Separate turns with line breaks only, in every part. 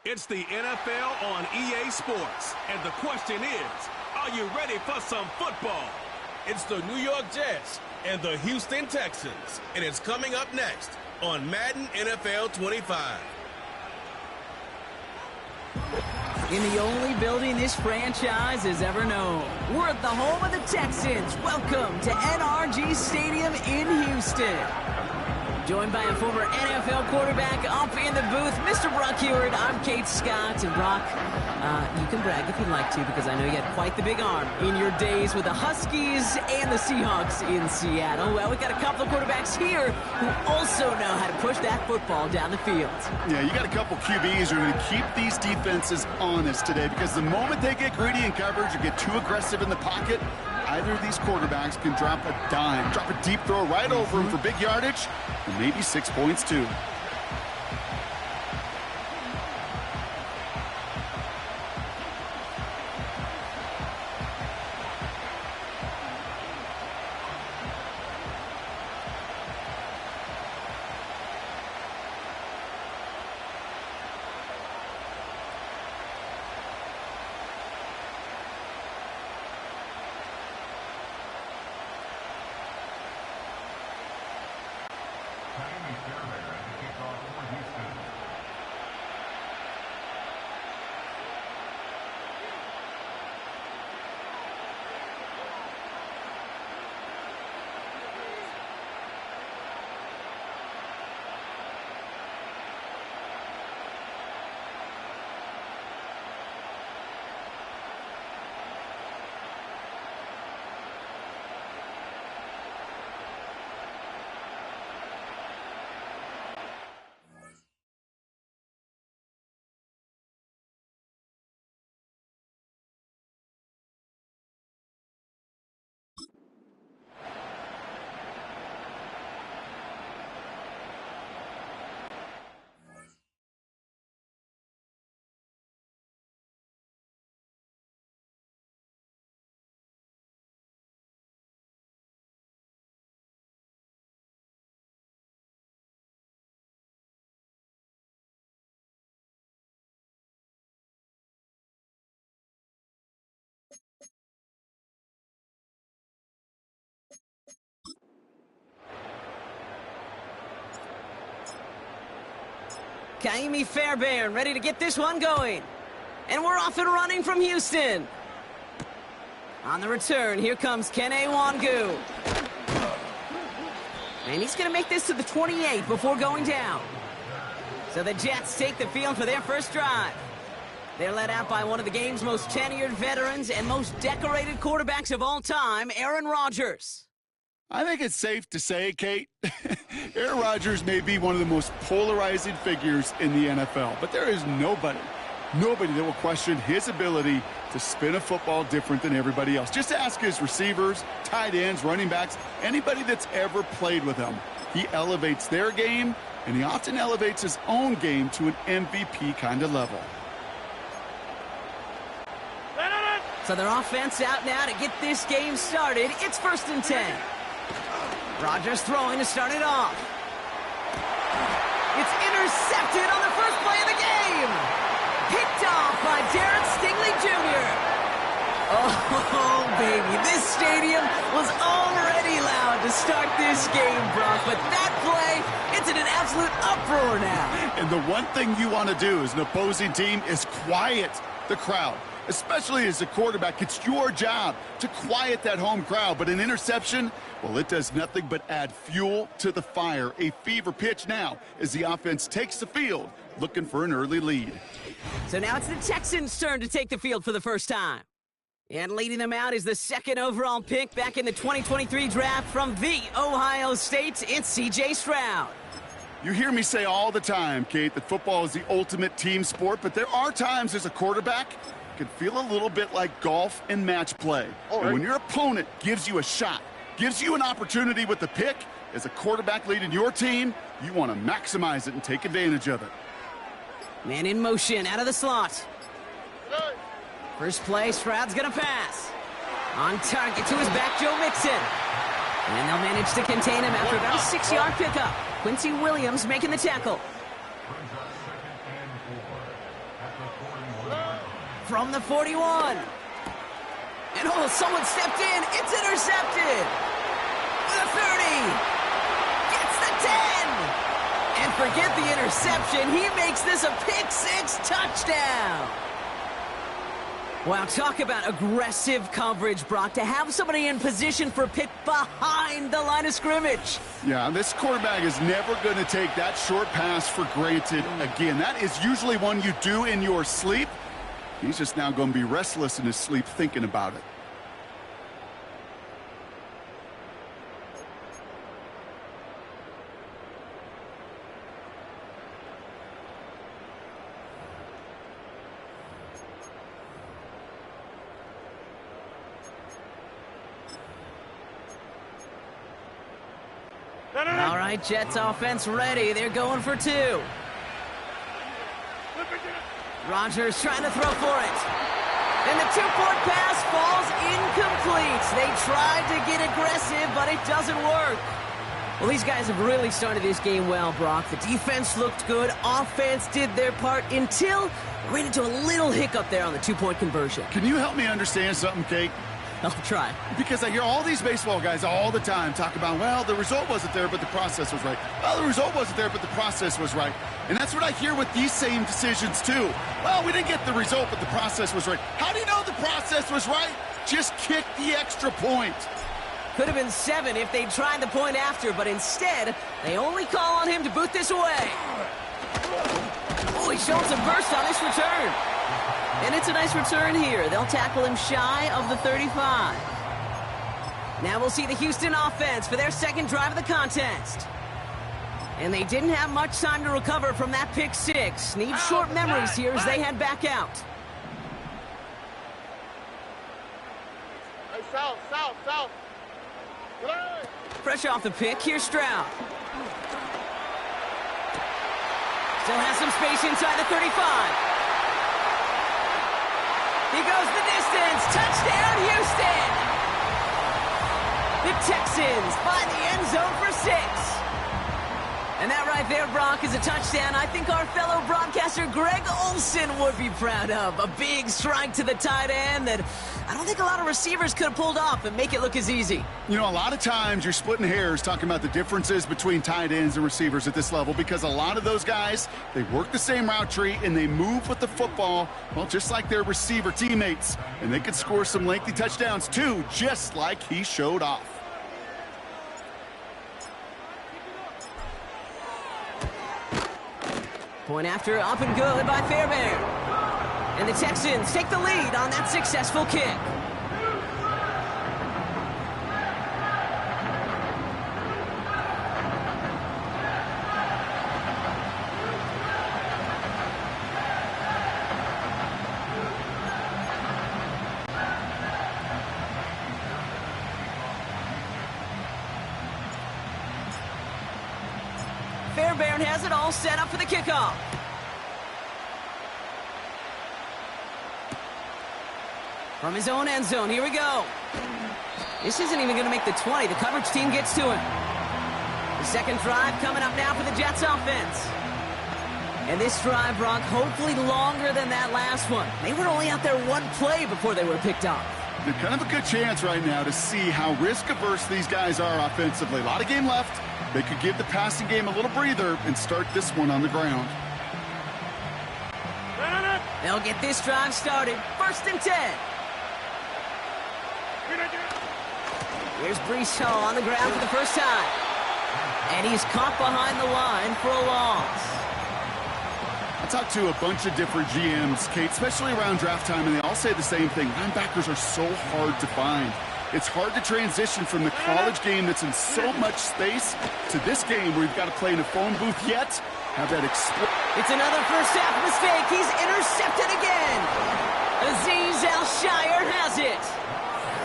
It's the NFL on EA Sports, and the question is, are you ready for some football? It's the New York Jets and the Houston Texans, and it's coming up next on Madden NFL 25.
In the only building this franchise has ever known, we're at the home of the Texans. Welcome to NRG Stadium in Houston. Joined by a former NFL quarterback up in the booth, Mr. Brock Heward. I'm Kate Scott, and Brock, you can brag if you'd like to, because I know you had quite the big arm in your days with the Huskies and the Seahawks in Seattle. Well, we got a couple of quarterbacks here who also know how to push that football down the field.
Yeah, you got a couple QBs who are going to keep these defenses honest today, because the moment they get greedy in coverage or get too aggressive in the pocket, either of these quarterbacks can drop a dime, drop a deep throw right over him for big yardage, and maybe 6 points too.
Kaimi Fairbairn ready to get this one going. And we're off and running from Houston. On the return, here comes Kene Wangu. And he's going to make this to the 28 before going down. So the Jets take the field for their first drive. They're led out by one of the game's most tenured veterans and most decorated quarterbacks of all time, Aaron Rodgers.
I think it's safe to say, Kate, Aaron Rodgers may be one of the most polarizing figures in the NFL, but there is nobody that will question his ability to spin a football different than everybody else. Just ask his receivers, tight ends, running backs, anybody that's ever played with him. He elevates their game, and he often elevates his own game to an MVP kind of level.
So their offense out now to get this game started. It's 1st and 10. Rodgers throwing to start it off. It's intercepted on the first play of the game. Picked off by Darren Stingley Jr. Oh, baby, this stadium was already loud to start this game, Brock. But that play, it's in an absolute uproar now.
And the one thing you want to do as an opposing team is quiet the crowd. Especially as a quarterback, it's your job to quiet that home crowd. But an interception, well, it does nothing but add fuel to the fire. A fever pitch now as the offense takes the field, looking for an early lead.
So now it's the Texans' turn to take the field for the first time. And leading them out is the 2nd overall pick back in the 2023 draft from the Ohio State. It's C.J. Stroud.
You hear me say all the time, Kate, that football is the ultimate team sport, but there are times as a quarterback can feel a little bit like golf and match play. And when your opponent gives you a shot, gives you an opportunity with the pick, as a quarterback leading your team, you want to maximize it and take advantage of it.
Man in motion out of the slot. First play, Stroud's going to pass. On target to his back, Joe Mixon. And they'll manage to contain him after about a 6-yard pickup. Quincy Williams making the tackle. from the 41. And oh, someone stepped in. It's intercepted. The 30. Gets the 10. And forget the interception. He makes this a pick-6 touchdown. Wow, talk about aggressive coverage, Brock, to have somebody in position for a pick behind the line of scrimmage.
Yeah, this quarterback is never going to take that short pass for granted again. That is usually one you do in your sleep. He's just now going to be restless in his sleep thinking about it.
All right, Jets offense ready. They're going for 2. Rodgers trying to throw for it. And the 2-point pass falls incomplete. They tried to get aggressive, but it doesn't work. Well, these guys have really started this game well, Brock. The defense looked good. Offense did their part until we ran into a little hiccup there on the 2-point conversion.
Can you help me understand something, Kate?
I'll try.
Because I hear all these baseball guys all the time talk about, well, the result wasn't there, but the process was right. Well, the result wasn't there, but the process was right. And that's what I hear with these same decisions, too. Well, we didn't get the result, but the process was right. How do you know the process was right? Just kick the extra point.
Could have been 7 if they'd tried the point after, but instead, they only call on him to boot this away. Oh, he shows a burst on this return. And it's a nice return here. They'll tackle him shy of the 35. Now we'll see the Houston offense for their second drive of the contest. And they didn't have much time to recover from that pick-6. Need short memories here as they head back out.
Hey, south.
Fresh off the pick, here's Stroud. Still has some space inside the 35. He goes the distance. Touchdown, Houston. The Texans find the end zone for 6. And that right there, Brock, is a touchdown I think our fellow broadcaster Greg Olsen would be proud of. A big strike to the tight end that I don't think a lot of receivers could have pulled off and make it look as easy.
You know, a lot of times you're splitting hairs talking about the differences between tight ends and receivers at this level because a lot of those guys, they work the same route tree and they move with the football, well, just like their receiver teammates. And they could score some lengthy touchdowns too, just like he showed off.
Point after, up and good by Fairbairn. And the Texans take the lead on that successful kick. Fairbairn has it all set up for the kickoff. From his own end zone, here we go. This isn't even going to make the 20. The coverage team gets to him. The second drive coming up now for the Jets offense. And this drive, Brock, hopefully longer than that last one. They were only out there one play before they were picked off.
They're kind of a good chance right now to see how risk-averse these guys are offensively. A lot of game left. They could give the passing game a little breather and start this one on the ground.
They'll get this drive started. 1st and 10. Here's Breece Hall on the ground for the first time. And he's caught behind the line for a loss.
I talked to a bunch of different GMs, Kate, especially around draft time, and they all say the same thing. Linebackers are so hard to find. It's hard to transition from the college game that's in so much space to this game where you've got to play in a phone booth yet. Have that
It's another first half mistake. He's intercepted again. Azeez Al-Shire has it.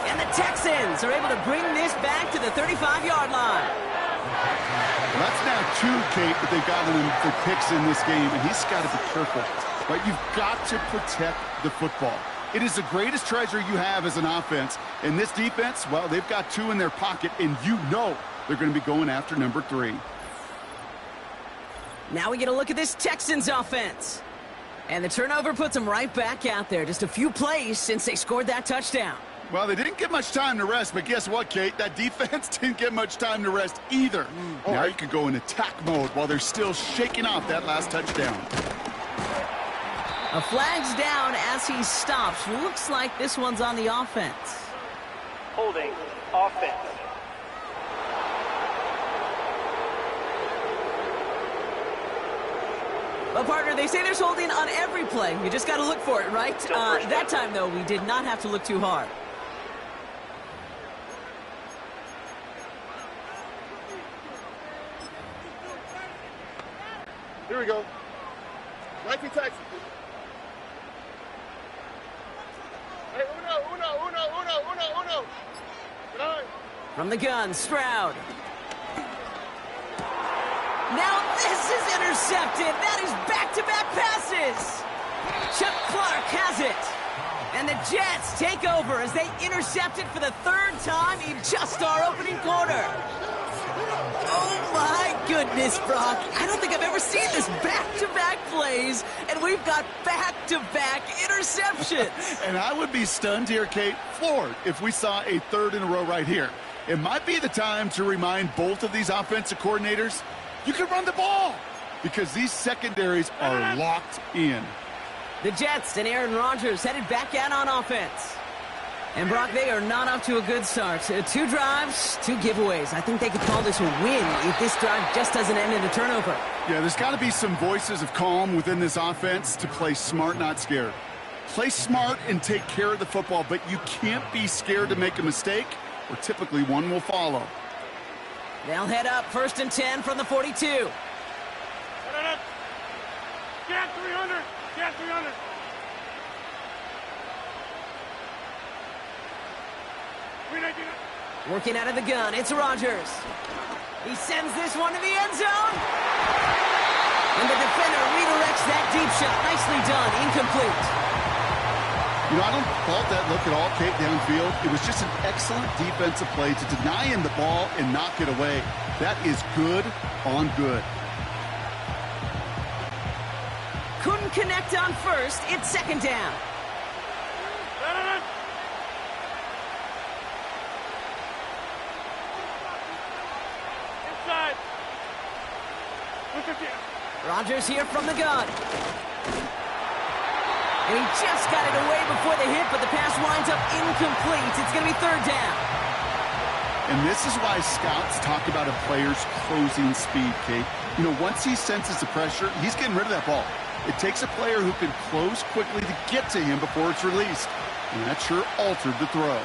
And the Texans are able to bring this back to the 35-yard line.
Well, that's now 2, Kate, that they've gotten him for picks in this game, and he's got to be careful. Right? You've got to protect the football. It is the greatest treasure you have as an offense. And this defense, well, they've got 2 in their pocket, and you know they're going to be going after number 3.
Now we get a look at this Texans offense. And the turnover puts them right back out there. Just a few plays since they scored that touchdown.
Well, they didn't get much time to rest, but guess what, Kate? That defense didn't get much time to rest either. Now you can go in attack mode while they're still shaking off that last touchdown.
A flag's down as he stops. Looks like this one's on the offense.
Holding offense.
Well, partner, they say there's holding on every play. You just got to look for it, right? That time, though, we did not have to look too hard.
Here we go. Nike Texas. Hey, uno.
From the gun, Stroud. Now this is intercepted. That is back-to-back passes. Chuck Clark has it. And the Jets take over as they intercept it for the third time in just our opening quarter. Oh, my goodness, Brock. I don't think I've ever seen this back-to-back plays, and we've got back-to-back interceptions.
And I would be stunned here, Kate, floored, if we saw a third in a row right here. It might be the time to remind both of these offensive coordinators, you can run the ball, because these secondaries are locked in.
The Jets and Aaron Rodgers headed back out on offense. And, Brock, they are not off to a good start. 2 drives, 2 giveaways. I think they could call this a win if this drive just doesn't end in a turnover.
Yeah, there's got to be some voices of calm within this offense to play smart, not scared. Play smart and take care of the football, but you can't be scared to make a mistake, or typically one will follow.
They'll head up 1st and 10 from the 42.
Get 300. Get 300.
Working out of the gun, it's Rodgers. He sends this one to the end zone. And the defender redirects that deep shot. Nicely done, incomplete.
You know, I don't fault that look at all, Kate, downfield. It was just an excellent defensive play to deny him the ball and knock it away. That is good on good.
Couldn't connect on first. It's 2nd down.
Inside.
Rodgers here from the gun. And he just got it away before the hit, but the pass winds up incomplete. It's going to be 3rd down.
And this is why scouts talk about a player's closing speed, Kate. You know, once he senses the pressure, he's getting rid of that ball. It takes a player who can close quickly to get to him before it's released. And that sure altered the throw.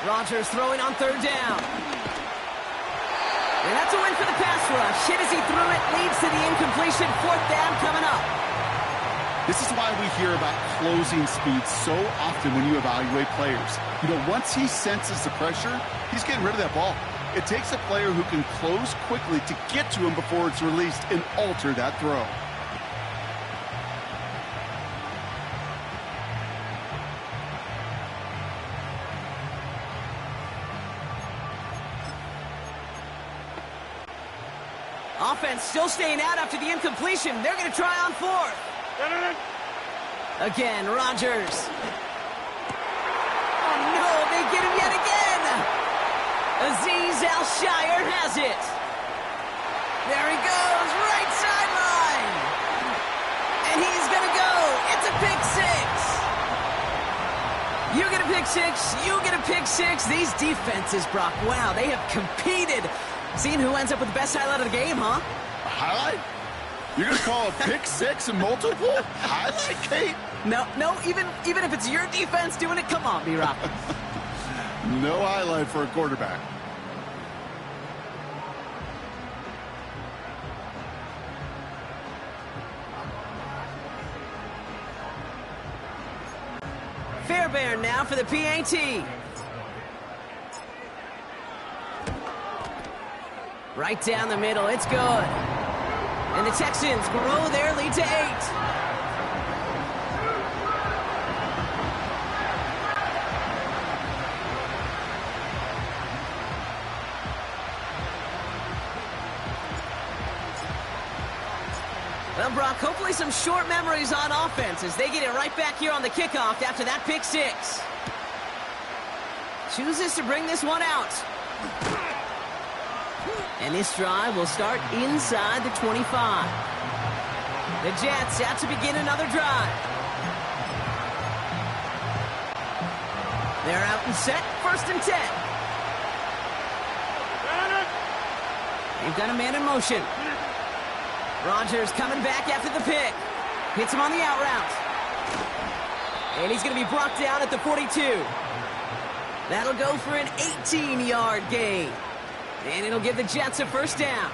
Rodgers throwing on 3rd down. And that's a win for the pass rush. Hit as he threw it, leads to the incompletion. 4th down coming up.
This is why we hear about closing speed so often when you evaluate players. You know, once he senses the pressure, he's getting rid of that ball. It takes a player who can close quickly to get to him before it's released and alter that throw.
Offense still staying out after the incompletion. They're going to try on 4th. Again, Rodgers. Oh, no, they get him yet again. Azeez Al-Shire has it. There he goes, right sideline. And he's going to go. It's a pick 6. You get a pick 6, you get a pick 6. These defenses, Brock, wow, they have competed. Seeing who ends up with the best highlight of the game, huh?
A highlight? You're going to call a pick 6 and multiple? Highlight, Kate?
No, even if it's your defense doing it, come on, B-Rock.
No highlight for a quarterback.
Fairbairn now for the PAT. Right down the middle, it's good. And the Texans grow their lead to 8. Probably some short memories on offense as they get it right back here on the kickoff after that pick six. Chooses to bring this one out. And this drive will start inside the 25. The Jets out to begin another drive. They're out and set, 1st and 10. They've got a man in motion. Rodgers coming back after the pick. Hits him on the out route. And he's going to be brought down at the 42. That'll go for an 18-yard gain. And it'll give the Jets a 1st down.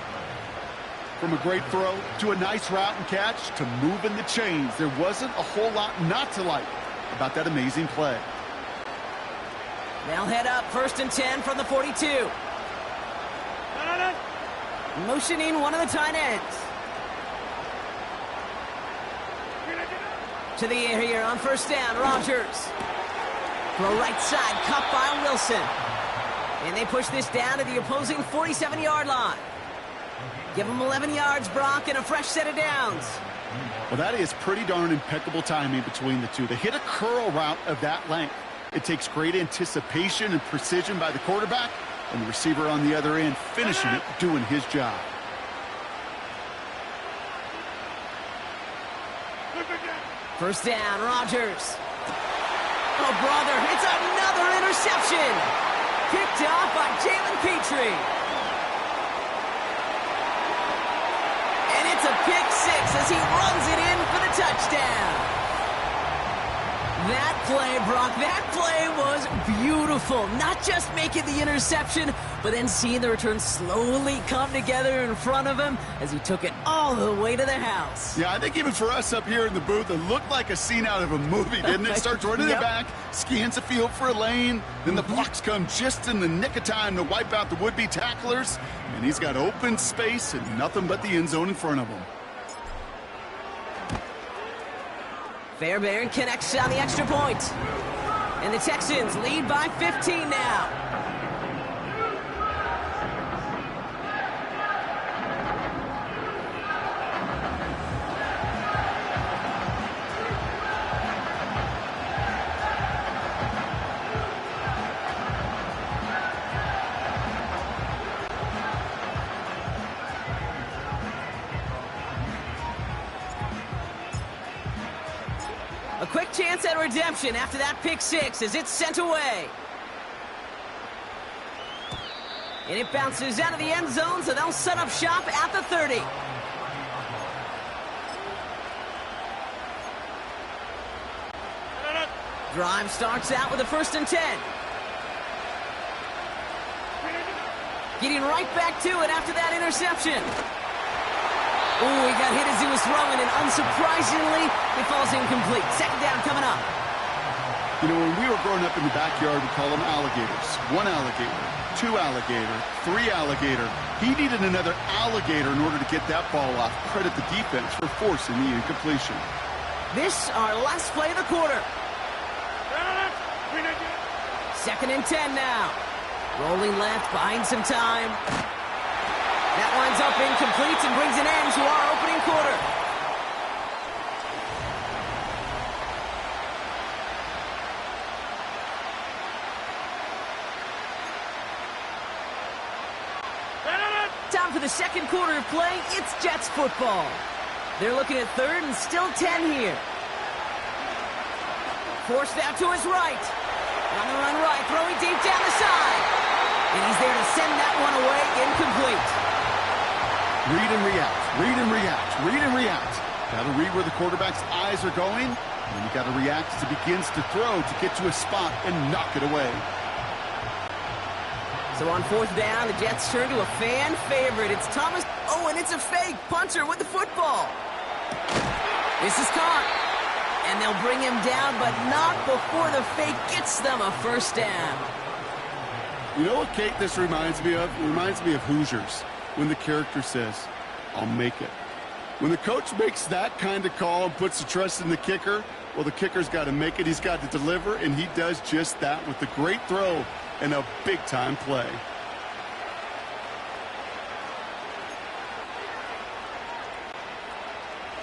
From a great throw to a nice route and catch to moving the chains, there wasn't a whole lot not to like about that amazing play.
They'll head up 1st and 10 from the 42. Motioning one of the tight ends. To the air here on 1st down, Rodgers. Throw right side, cut by Wilson. And they push this down to the opposing 47-yard line. Give them 11 yards, Brock, and a fresh set of downs.
Well, that is pretty darn impeccable timing between the two. They hit a curl route of that length. It takes great anticipation and precision by the quarterback, and the receiver on the other end finishing it, doing his job.
First down, Rodgers. Oh, brother, it's another interception. Picked off by Jalen Petrie. And it's a pick six as he runs it in for the touchdown. That play, Brock, that play was beautiful. Not just making the interception, but then seeing the return slowly come together in front of him as he took it all the way to the house.
Yeah, I think even for us up here in the booth, it looked like a scene out of a movie, didn't it? Starts running it back, scans the field for a lane, then the blocks come just in the nick of time to wipe out the would-be tacklers, and he's got open space and nothing but the end zone in front of him.
Fairbairn connects on the extra point. And the Texans lead by 15 now. A quick chance at redemption after that pick six as it's sent away. And it bounces out of the end zone, so they'll set up shop at the 30. Drive starts out with a 1st and 10. Getting right back to it after that interception. Ooh, he got hit as he was throwing, and unsurprisingly, it falls incomplete. 2nd down coming up.
You know, when we were growing up in the backyard, we call them alligators. 1 alligator, 2 alligator, 3 alligator. He needed another alligator in order to get that ball off. Credit the defense for forcing the incompletion.
This our last play of the quarter. 2nd and 10 now. Rolling left, buying some time. That winds up incomplete and brings an end to our opening quarter. Time for the second quarter of play. It's Jets football. They're looking at 3rd and still 10 here. Forced out to his right. On the run right, throwing deep down the side. And he's there to send that one away, incomplete.
Read and react, read and react, read and react. Got to read where the quarterback's eyes are going, and you got to react as he begins to throw to get to a spot and knock it away.
So on 4th down, the Jets turn to a fan favorite. It's Thomas. Oh, and it's a fake punter with the football. This is caught. And they'll bring him down, but not before the fake gets them a 1st down.
You know what, Kate, this reminds me of? It reminds me of Hoosiers. When the character says, I'll make it. When the coach makes that kind of call and puts the trust in the kicker, well, the kicker's got to make it. He's got to deliver, and he does just that with a great throw and a big-time play.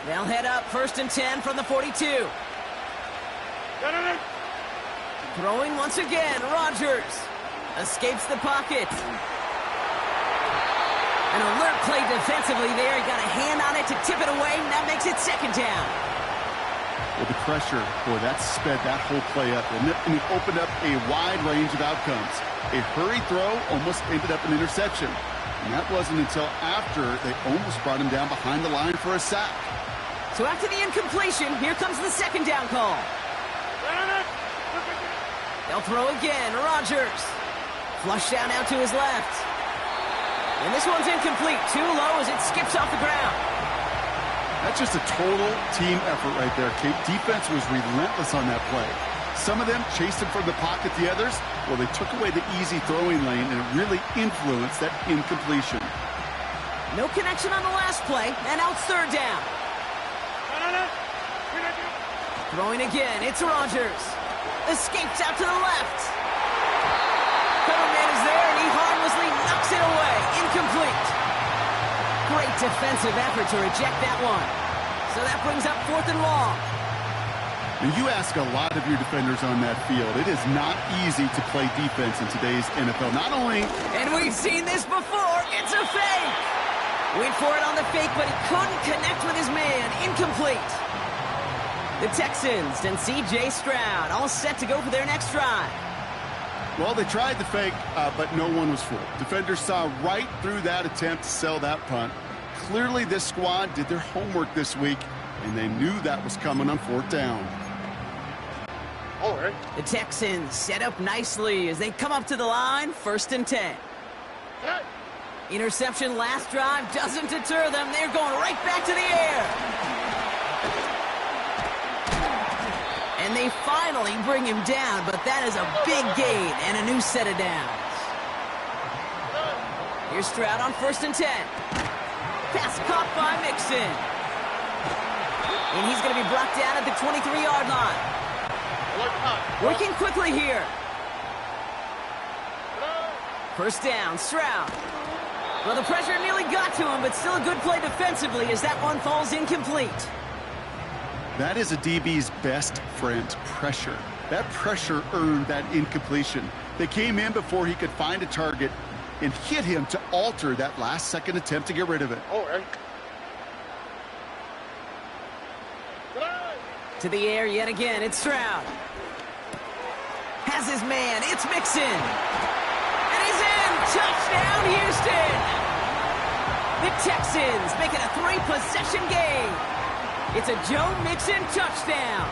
They'll head up 1st and 10 from the 42. Throwing once again, Rodgers. Escapes the pocket. An alert play defensively there. He got a hand on it to tip it away, and that makes it 2nd down.
Well, the pressure, boy, that sped that whole play up, and it opened up a wide range of outcomes. A hurried throw almost ended up an interception. And that wasn't until after they almost brought him down behind the line for a sack.
So after the incompletion, here comes the 2nd down call. They'll throw again. Rodgers. Flushed down out to his left. And this one's incomplete. Too low as it skips off the ground.
That's just a total team effort right there, Kate. Defense was relentless on that play. Some of them chased him from the pocket. The others, well, they took away the easy throwing lane, and it really influenced that incompletion.
No connection on the last play, and now it's 3rd down. Throwing again, it's Rodgers. Escapes out to the left. Coverman is there, and he harmlessly knocks it away. Incomplete. Great defensive effort to reject that one. So that brings up 4th and long.
When you ask a lot of your defenders on that field, it is not easy to play defense in today's NFL. Not only...
And we've seen this before. It's a fake. Went for it on the fake, but he couldn't connect with his man. Incomplete. The Texans and C.J. Stroud all set to go for their next drive.
Well, they tried the fake, but no one was fooled. Defenders saw right through that attempt to sell that punt. Clearly, this squad did their homework this week, and they knew that was coming on 4th down.
All right.
The Texans set up nicely as they come up to the line, 1st and 10.
Hey.
Interception last drive doesn't deter them. They're going right back to the air. And they finally bring him down, but that is a big gain and a new set of downs. Here's Stroud on 1st and 10. Pass caught by Mixon. And he's going to be brought down at the 23-yard line. Working quickly here. 1st down, Stroud. Well, the pressure nearly got to him, but still a good play defensively as that one falls incomplete.
That is a DB's best friend, pressure. That pressure earned that incompletion. They came in before he could find a target and hit him to alter that last-second attempt to get rid of it.
All right.
To the air yet again, it's Stroud. Has his man, it's Mixon. And he's in! Touchdown, Houston! The Texans make it a 3-possession game. It's a Joe Mixon touchdown.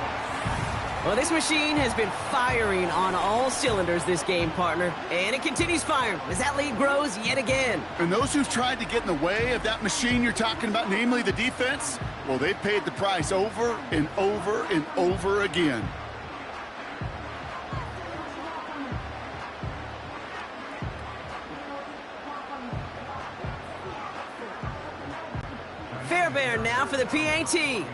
Well, this machine has been firing on all cylinders this game, partner. And it continues firing as that lead grows yet again.
And those who've tried to get in the way of that machine you're talking about, namely the defense, well, they've paid the price over and over and over again.
Fairbairn now for the PAT.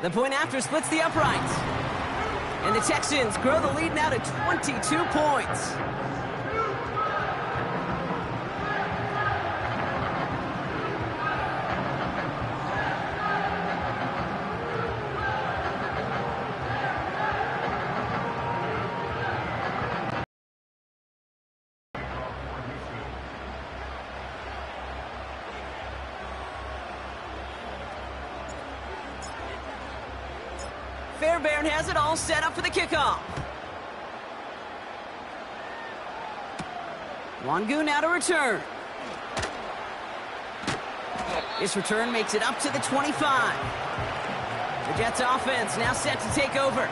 The point after splits the uprights. And the Texans grow the lead now to 22 points. Fairbairn has it all set up for the kickoff. Wangu now to return. This return makes it up to the 25. The Jets offense now set to take over.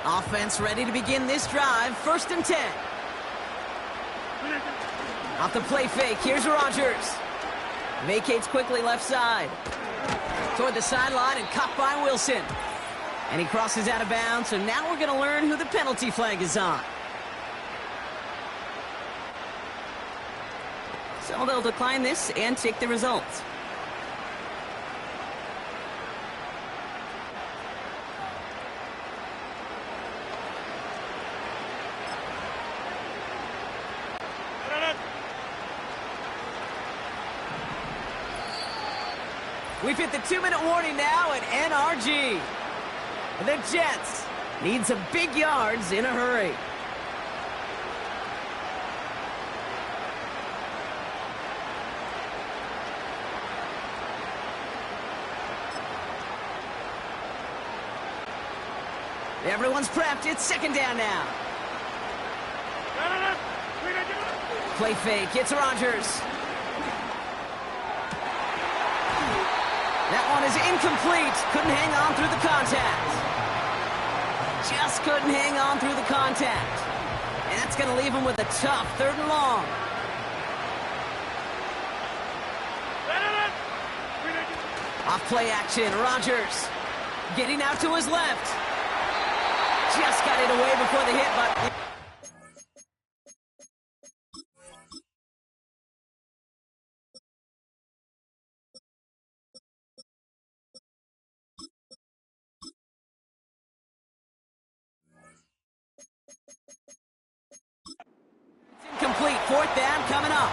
Offense ready to begin this drive. 1st and 10. Off the play fake. Here's Rodgers. Vacates quickly left side. Toward the sideline and caught by Wilson. And he crosses out of bounds, so now we're going to learn who the penalty flag is on. So they'll decline this and take the results. We've hit the 2-minute warning now at NRG. The Jets need some big yards in a hurry. Everyone's prepped. It's second down now. Play fake. It's Rodgers. That one is incomplete. Couldn't hang on through the contact. Just couldn't hang on through the contact. And that's going to leave him with a tough 3rd and long. Off play action. Rodgers getting out to his left. Just got it away before the hit, but... Incomplete. 4th down coming up.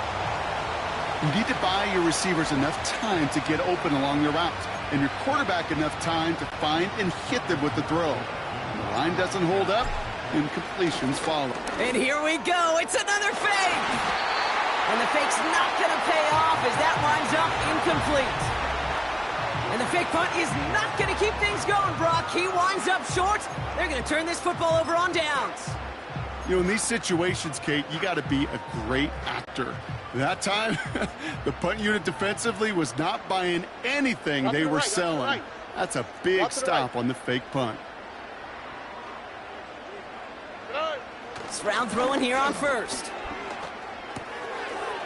You need to buy your receivers enough time to get open along their route, and your quarterback enough time to find and hit them with the throw. When the line doesn't hold up, incompletions follow.
And here we go. It's another fake. And the fake's not going to pay off as that winds up incomplete. And the fake punt is not going to keep things going, Brock. He winds up short. They're going to turn this football over on downs.
You know, in these situations, Kate, you got to be a great actor. That time, the punt unit defensively was not buying anything they were selling. That's a big stop on the fake punt.
It's round throwing here on first.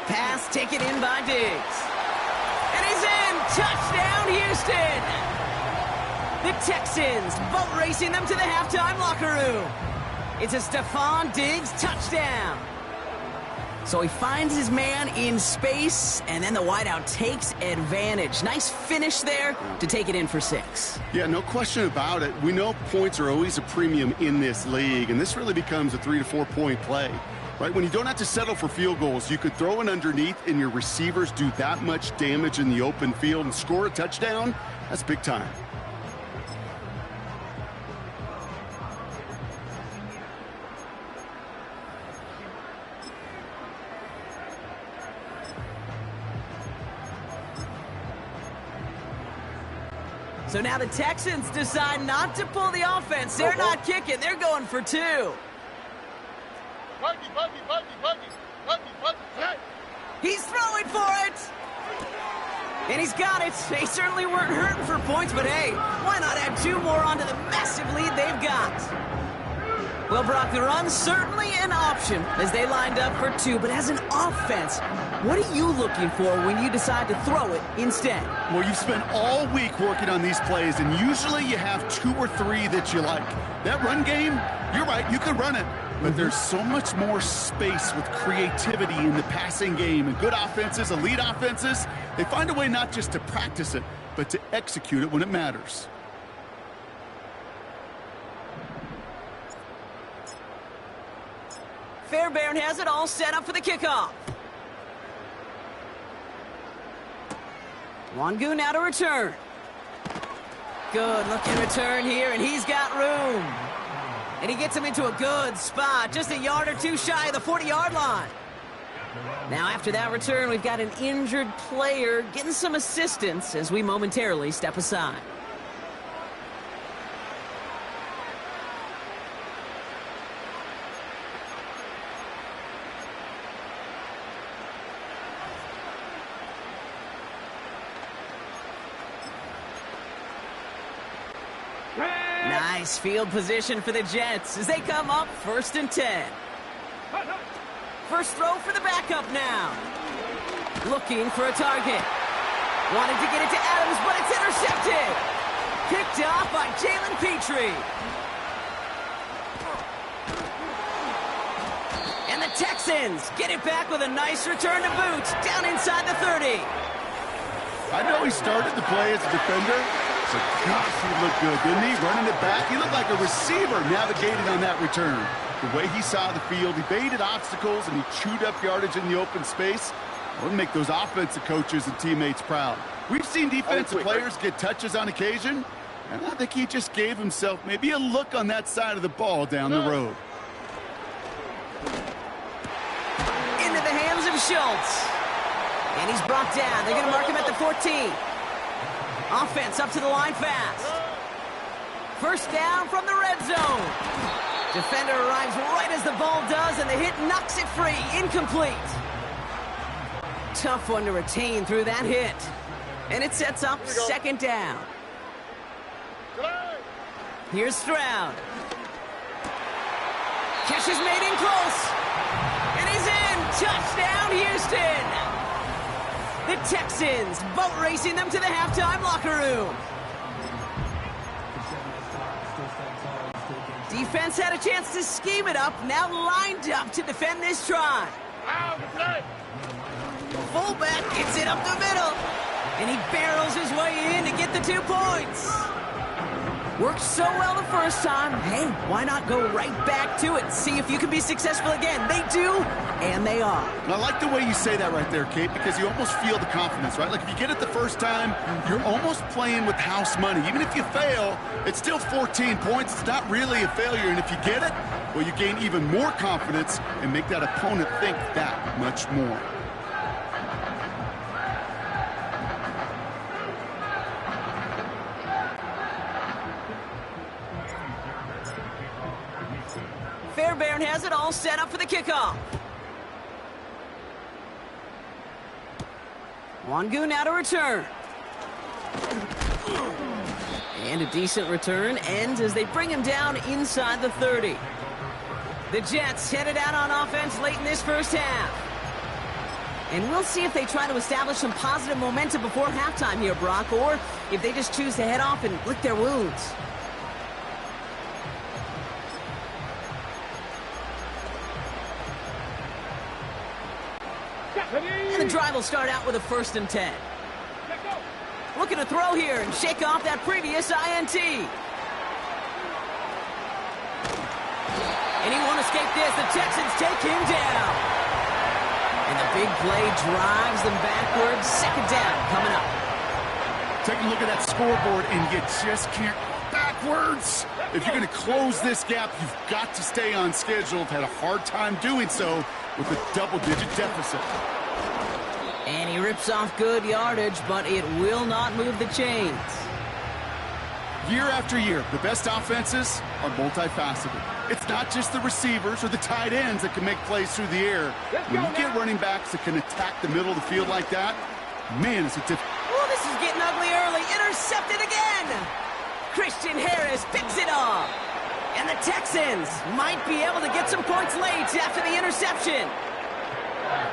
Pass taken in by Diggs. And he's in! Touchdown, Houston! The Texans boat racing them to the halftime locker room. It's a Stephon Diggs touchdown. So he finds his man in space, and then the wideout takes advantage. Nice finish there to take it in for 6.
Yeah, no question about it. We know points are always a premium in this league, and this really becomes a 3 to 4 point play. Right? When you don't have to settle for field goals, you could throw it underneath, and your receivers do that much damage in the open field and score a touchdown. That's big time.
So now the Texans decide not to pull the offense. They're not kicking. They're going for 2. He's throwing for it. And he's got it. They certainly weren't hurting for points, but hey, why not add 2 more onto the massive lead they've got? Well, Brock, the run's certainly an option as they lined up for 2, but as an offense, what are you looking for when you decide to throw it instead?
Well, you've spent all week working on these plays, and usually you have 2 or 3 that you like. That run game, you're right, you can run it. But there's so much more space with creativity in the passing game. And good offenses, elite offenses, they find a way not just to practice it, but to execute it when it matters.
Fairbairn has it all set up for the kickoff. Wangu now to return. Good looking return here, and he's got room. And he gets him into a good spot, just a yard or 2 shy of the 40-yard line. Now after that return, we've got an injured player getting some assistance as we momentarily step aside. Nice field position for the Jets as they come up 1st and 10. First throw for the backup now. Looking for a target. Wanted to get it to Adams, but it's intercepted. Picked off by Jalen Petrie. And the Texans get it back with a nice return to boot down inside the 30.
I know he started the play as a defender, but gosh, he looked good, didn't he? Running it back, he looked like a receiver navigating on that return. The way he saw the field, he baited obstacles, and he chewed up yardage in the open space. It would make those offensive coaches and teammates proud. We've seen defensive players get touches on occasion, and I think he just gave himself maybe a look on that side of the ball down the road.
Into the hands of Schultz. And he's brought down. They're going to mark him at the 14. Offense up to the line fast. First down from the red zone. Defender arrives right as the ball does, and the hit knocks it free. Incomplete. Tough one to retain through that hit. And it sets up second down. Here's Stroud. Catch is made in close. And he's in. Touchdown, Houston. The Texans boat racing them to the halftime locker room. Defense had a chance to scheme it up, now lined up to defend this try. Fullback gets it up the middle, and he barrels his way in to get the 2 points. Worked so well the first time. Hey, why not go right back to it? See if you can be successful again. They do, and they are.
And I like the way you say that right there, Kate, because you almost feel the confidence, right? Like if you get it the first time, you're almost playing with house money. Even if you fail, it's still 14 points. It's not really a failure. And if you get it, well, you gain even more confidence and make that opponent think that much more.
Fairbairn has it all set up for the kickoff. Wangu now to return. And a decent return ends as they bring him down inside the 30. The Jets headed out on offense late in this first half. And we'll see if they try to establish some positive momentum before halftime here, Brock, or if they just choose to head off and lick their wounds. And the drive will start out with a 1st and 10. Looking to throw here and shake off that previous INT. And he won't escape this. The Texans take him down. And the big play drives them backwards. Second down coming up.
Take a look at that scoreboard, and you just can't go backwards. If you're going to close this gap, you've got to stay on schedule. Had a hard time doing so with a double-digit deficit.
And he rips off good yardage, but it will not move the chains.
Year after year, the best offenses are multifaceted. It's not just the receivers or the tight ends that can make plays through the air. When you get running backs that can attack the middle of the field like that, man, it's a different...
Oh, this is getting ugly early. Intercepted again. Christian Harris picks it off. And the Texans might be able to get some points late after the interception.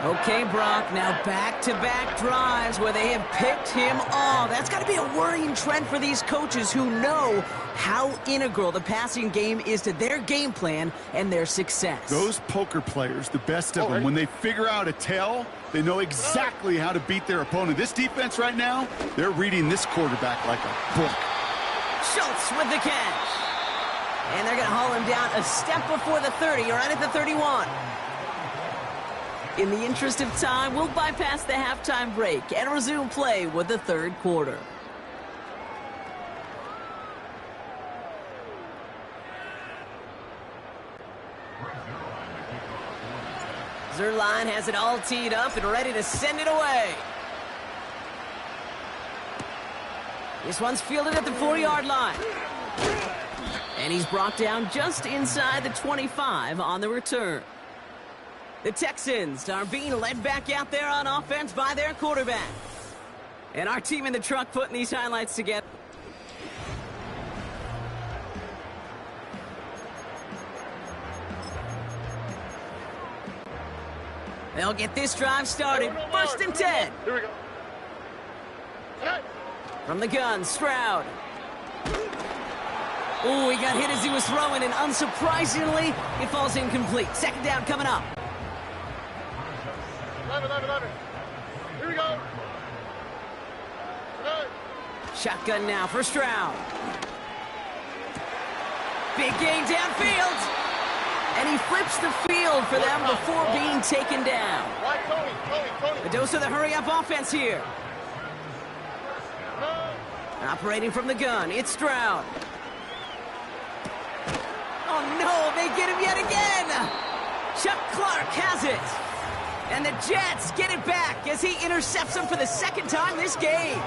Okay, Brock, now back-to-back drives where they have picked him off. That's got to be a worrying trend for these coaches who know how integral the passing game is to their game plan and their success.
Those poker players, the best of them, when they figure out a tell, they know exactly how to beat their opponent. This defense right now, they're reading this quarterback like a book.
Schultz with the catch. And they're going to haul him down a step before the 30, right at the 31. In the interest of time, we'll bypass the halftime break and resume play with the third quarter. Zerline has it all teed up and ready to send it away. This one's fielded at the 40-yard line. And he's brought down just inside the 25 on the return. The Texans are being led back out there on offense by their quarterback. And our team in the truck putting these highlights together. They'll get this drive started. 1st and 10.
Here we go.
From the gun, Stroud. Oh, he got hit as he was throwing, and unsurprisingly, it falls incomplete. Second down coming up.
11. Here we go. Good.
Shotgun now for Stroud. Big gain downfield. And he flips the field for them before being taken down.
Right, Tony.
A dose of the hurry-up offense here. Operating from the gun, it's Stroud. Oh no, they get him yet again! Chuck Clark has it. And the Jets get it back as he intercepts him for the second time this game.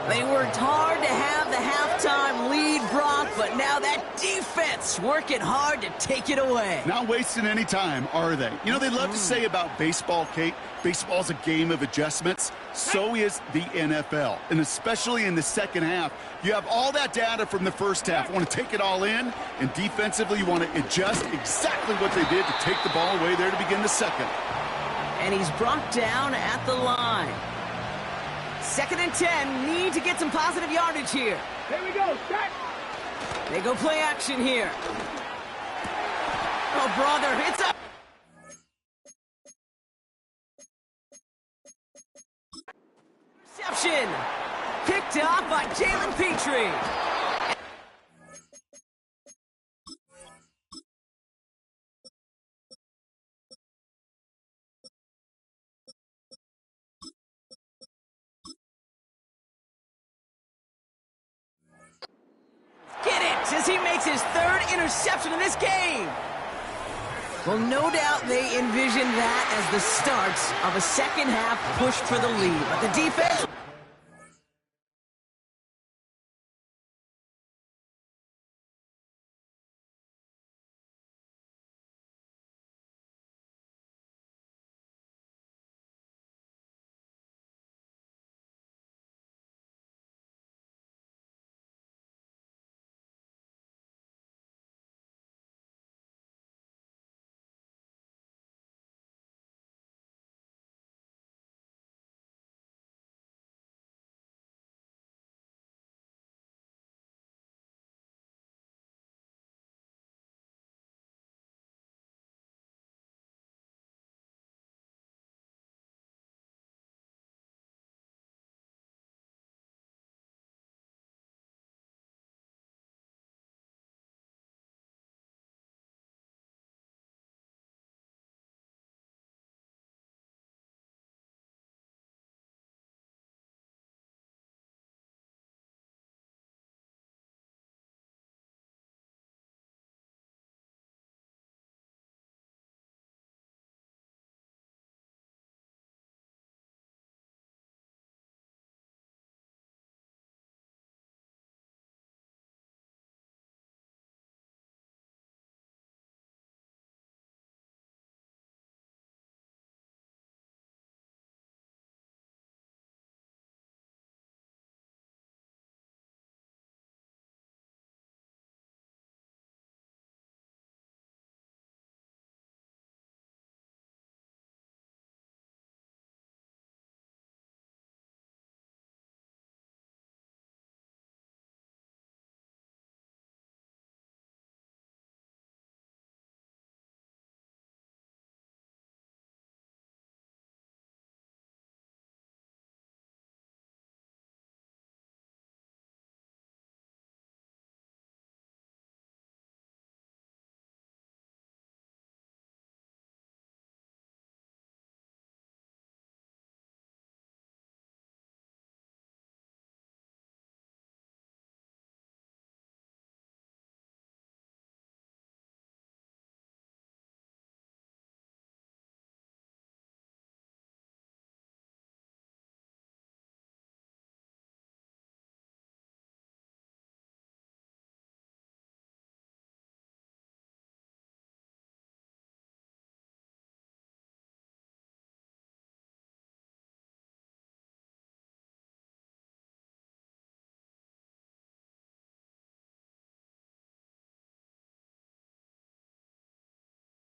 They worked hard to have the halftime lead, Brock, but now that defense working hard to take it away.
Not wasting any time, are they? You know, they love to say about baseball, Kate, baseball's a game of adjustments. So is the NFL. And especially in the second half, you have all that data from the first half. You want to take it all in, and defensively you want to adjust exactly what they did to take the ball away there to begin the second.
And he's brought down at the line. 2nd and 10, need to get some positive yardage here.
Here we go, set.
They go play action here. Oh, brother, it's up. Reception. Picked off by Jalen Petrie. As he makes his 3rd interception in this game. Well, no doubt they envisioned that as the start of a second half push for the lead. But the defense